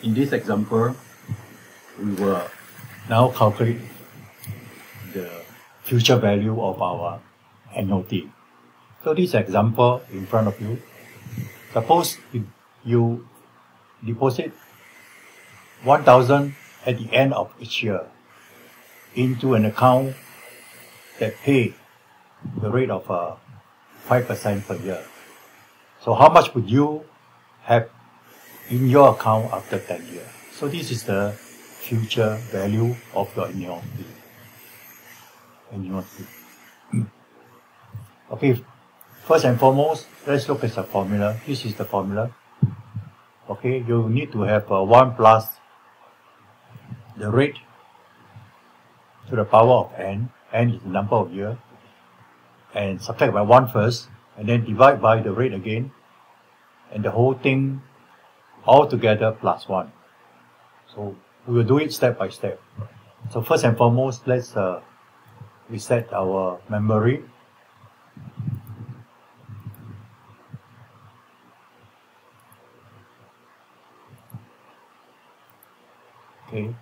In this example, we will now calculate the future value of our annuity. So this example in front of you, suppose you deposit 1,000 at the end of each year into an account that pay the rate of 5% per year. So how much would you have in your account after 10 years? So this is the future value of your annuity. Okay, first and foremost, let's look at the formula. This is the formula. Okay, you need to have 1 plus the rate to the power of n. N is the number of years. And subtract by 1 first, and then divide by the rate again. And the whole thing all together plus 1. So we will do it step by step. So first and foremost, let's reset our memory. Okay,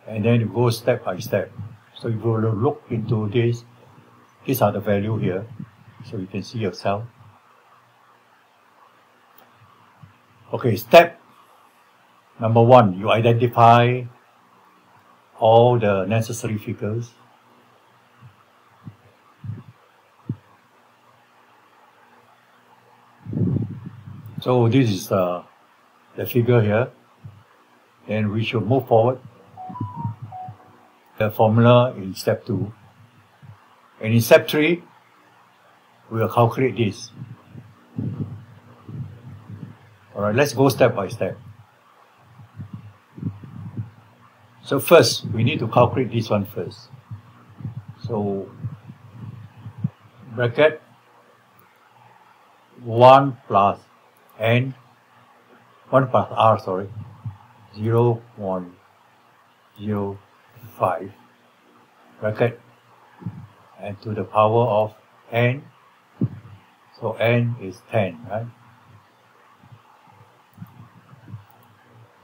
and then you go step by step. So if you look into this, these are the value here, so you can see yourself. Okay, step number 1, you identify all the necessary figures. So this is the figure here. Then we should move forward the formula in step 2. And in step 3, we will calculate this. Alright, let's go step by step. So first, we need to calculate this one first. So, bracket 1 plus n, 1 plus r, sorry, 0.05 bracket and to the power of n, so n is 10, right?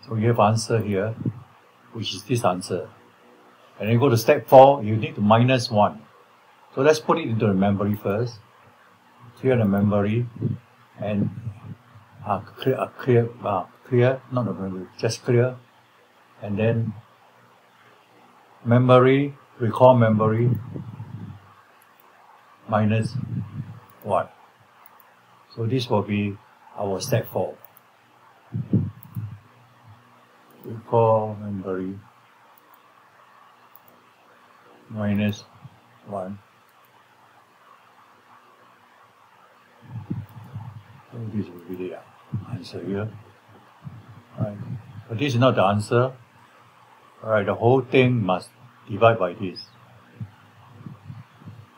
So you have answer here, which is this answer. And then go to step 4, you need to minus 1. So let's put it into the memory first. Clear the memory and clear, not the memory, just clear. And then memory, recall memory, minus 1. So this will be our step 4. Recall memory, minus 1. So this will be the answer here. Right. But this is not the answer. Alright, the whole thing must divide by this.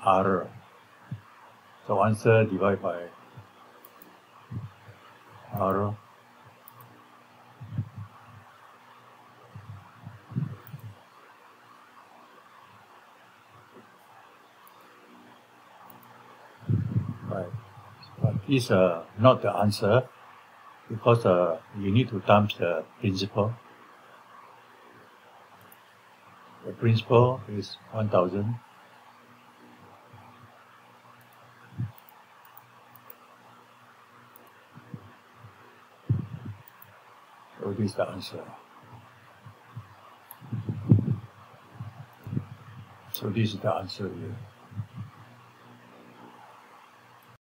R. So answer divide by R. Right. But this is not the answer because you need to times the principal. The principal is 1,000. So this is the answer. So this is the answer here.